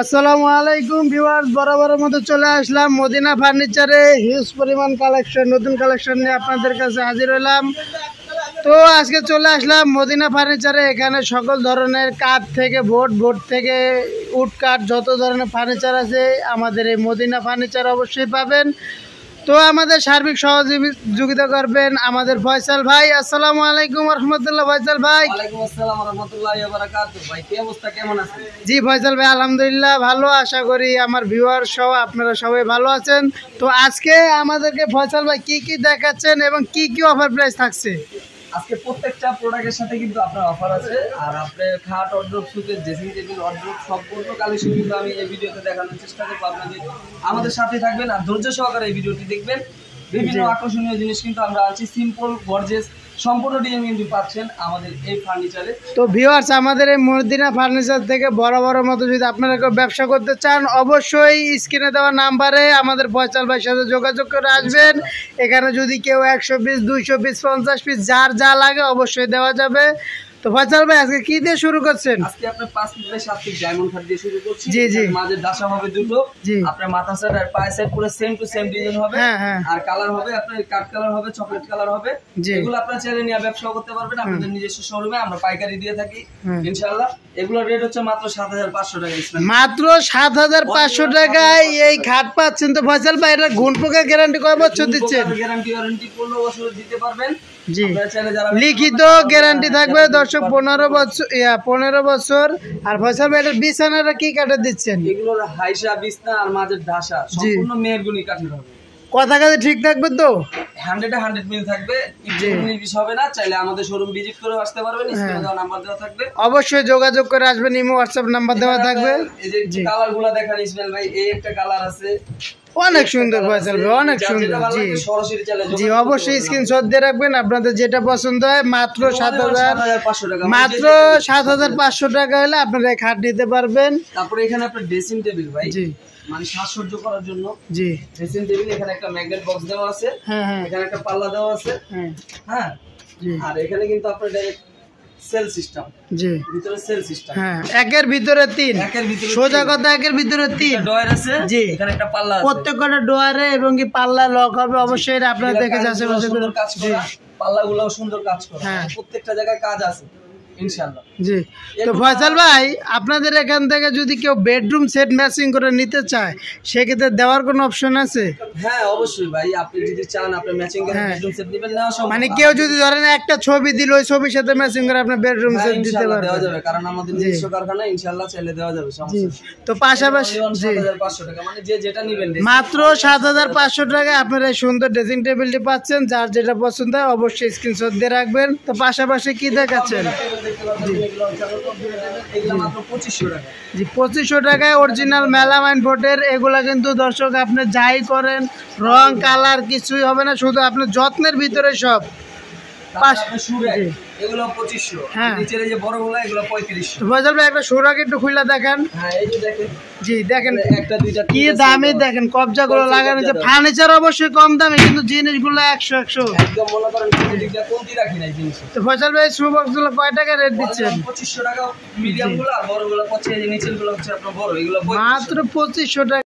আসসালামু আলাইকুম ভিউয়ার্স, বরাবরের মতো চলে আসলাম মদিনা ফার্নিচারে হিউজ পরিমাণ কালেকশন, নতুন কালেকশন নিয়ে আপনাদের কাছে হাজির হলাম। তো আজকে চলে আসলাম মদিনা ফার্নিচারে। এখানে সকল ধরনের কাঠ থেকে বোর্ড থেকে উড কাঠ, যত ধরনের ফার্নিচার আছে আমাদের এই মদিনা ফার্নিচার অবশ্যই পাবেন। তো আমাদের সার্বিক সহযোগিতা করবেন আমাদের ফয়সাল ভাই। আসসালামু আলাইকুম রহমতুল্লাহ। ফয়সাল ভাই। ওয়ালাইকুম আসসালাম ওয়া রাহমাতুল্লাহি ওয়া বারাকাতুহু। ভাই কি অবস্থা, কেমন আছেন? জি ফয়সাল ভাই, আলহামদুলিল্লাহ ভালো। আশা করি আমার ভিউয়ার সহ আপনারা সবাই ভালো আছেন। তো আজকে আমাদেরকে ফয়সাল ভাই কি কি দেখাচ্ছেন এবং কি কি অফার প্রাইস থাকছে? আজকে প্রত্যেকটা প্রোডাক্টের সাথে কিন্তু আপনার অফার আছে। আর আপনার খাট অর্ডার, সুতের ড্রেসিং টেবিল অর্ডার, সম্পূর্ণ কালেকশন কিন্তু আমি এই ভিডিওতে দেখানোর চেষ্টা করবো। আপনাদের আমাদের সাথে থাকবেন আর ধৈর্য সহকারে এই ভিডিওটি দেখবেন। বিভিন্ন আকর্ষণীয় জিনিস কিন্তু আমরা আছি, সিম্পল গর্জিয়াস সম্পূর্ণ ডিজাইন কিন্তু পাচ্ছেন আমাদের এই ফার্নিচারে। তো ভিউয়ার্স, আমাদের এই মদিনা ফার্নিচার থেকে বরাবরের মতো যদি আপনারা কেউ ব্যবসা করতে চান, অবশ্যই স্ক্রিনে দেওয়া নাম্বারে আমাদের ফয়সাল ভাইয়ের সাথে যোগাযোগ করে আসবেন। এখানে যদি কেউ 100 পিস, 200 পিস, 50 পিস, যার যা লাগে অবশ্যই দেওয়া যাবে। তো ফয়সাল ভাই, আজকে কি দিয়ে শুরু করছেন? আজকে আপনার 5 feet by 7 feet diamond cut দিয়ে শুরু করছি। জি জি। মাঝে দাসা হবে দুটো। জি। আপনার মাথা সেট আর পায়ে সেট পুরো সেম টু সেম ডিজাইন হবে। হ্যাঁ হ্যাঁ। আর কালার হবে আপনার কাট কালার হবে, চকলেট কালার হবে। এগুলো আপনারা চাইলে নিয়ে ব্যবসা করতে পারবেন আপনাদের নিজস্ব শোরুমে। আমরা পাইকারি দিয়ে থাকি ইনশাআল্লাহ। এগুলোর রেট হচ্ছে মাত্র 7500 টাকা। মাত্র 7500 টাকায় এই খাট পাচ্ছেন। তো ফয়সাল ভাই, এটা ঘুণ পোকার গ্যারান্টি কয় বছর দিচ্ছেন? গ্যারান্টি 15 বছর দিতে পারবেন। জি, লিখিত গ্যারান্টি থাকবে দর্শক 15 বছর। আর ফয়সাল ভাই, এটার বিছানাটা কি কাঠের দিচ্ছেন? এগুলোর হাইসা, বিছনা আর মাঝের ঢাসা সম্পূর্ণ মেহগনি কাঠের হবে। কথা কাজে ঠিক থাকবে তো? 100 মিল থাকবে, কিছু হবে না। চাইলে আমাদের শোরুম ভিজিট করে আসতে পারবেন। স্ক্রিনে দেওয়া নাম্বার দেওয়া থাকবে, অবশ্যই যোগাযোগ করে আসবেন। ইমো হোয়াটসঅ্যাপ নাম্বার দেওয়া থাকবে। এই যে কালারগুলো দেখেন ইসমাইল ভাই, এই একটা কালার আছে, অনেক সুন্দর ফয়সাল ভাই, অনেক সুন্দর। জি জি, অবশ্যই স্ক্রিনশট দিয়ে রাখবেন আপনাদের যেটা পছন্দ হয়। মাত্র 7500 টাকা, মাত্র 7500 টাকা হলে আপনারা খাট নিতে পারবেন। তারপরে এখানে আপনার ড্রেসিং টেবিল ভাই, জি মানে সাজসজ্জা করার জন্য। জি, ড্রেসিং টেবিল। এখানে একটা ম্যাগনেট বক্স দেওয়া আছে। হ্যাঁ হ্যাঁ। এখানে একটা পাল্লা দেওয়া আছে। হ্যাঁ হ্যাঁ। আর এখানে কিন্তু আপনার ডাইরেক্ট সেল সিস্টেম। জি, ভিতরে সেল সিস্টেম। হ্যাঁ, একের ভিতরে 3, সোজা কথা একের ভিতরে 3 ডয়ার আছে। জি, এখানে একটা পাল্লা আছে। প্রত্যেকটা ডয়ারে এবং কি পাল্লা লক হবে। অবশ্যই এটা আপনারা দেখে যাচ্ছে কাজ করা, পাল্লাগুলোও সুন্দর কাজ করে। হ্যাঁ, প্রত্যেকটা জায়গায় কাজ আছে ইনশাআল্লাহ। জি। তো ফয়সাল ভাই, আপনাদের এখান থেকে যদি কেউ বেডরুম সেট ম্যাচিং করে নিতে চায়, সেক্ষেত্রে দেওয়ার কোনো অপশন আছে? হ্যাঁ অবশ্যই ভাই, আপনি যদি চান আপনি ম্যাচিং করে বেডরুম সেট দিবেন না সম্ভব। মানে কেউ যদি ধরেন একটা ছবি দিল, ওই ছবির সাথে ম্যাচিং করে আপনি বেডরুম সেট দিতে পারবেন। দেওয়া যাবে, কারণ আমাদের নিজস্ব কারখানা, ইনশাআল্লাহ চাইলে দেওয়া যাবে, সমস্যা নেই। তো পাশাপাশি 7500 টাকা, মানে যে যেটা নেবেন মাত্র 7500 টাকায় আপনারা এই সুন্দর ড্রেসিং টেবিলটি পাচ্ছেন। যার যেটা পছন্দ হয় অবশ্যই স্ক্রিনশট দিয়ে রাখবেন। তো পাশাপাশি কি দেখাচ্ছেন? জি, 2500 টাকায় অরিজিনাল মেলামাইন বোর্ডের। এগুলা কিন্তু দর্শক আপনি যাই করেন, রং কালার কিছুই হবে না, শুধু আপনার যত্নের ভিতরে সব। এগুলো 2500। হ্যাঁ, নিচের এই যে বড়গুলো এগুলো 3500। ফয়সাল ভাই, একটা সুরাগ একটু খুলে দেখেন। হ্যাঁ, এই যে দেখেন। জি দেখেন, একটা দুইটা কি দামে দেখেন কবজাগুলো লাগানো। যে ফার্নিচার অবশ্যই কম দামে, কিন্তু জিনিসগুলো 100 একদম মনে করেন দিকটা কমতি রাখি নাই জিনিস। তো ফয়সাল ভাই, সুবক্সগুলো কয় টাকা রেট দিচ্ছেন? 2500 টাকা মিডিয়ামগুলো, আর বড়গুলো 2500। নিচেরগুলো হচ্ছে আপনার বড়, এগুলো মাত্র 2500 টাকা।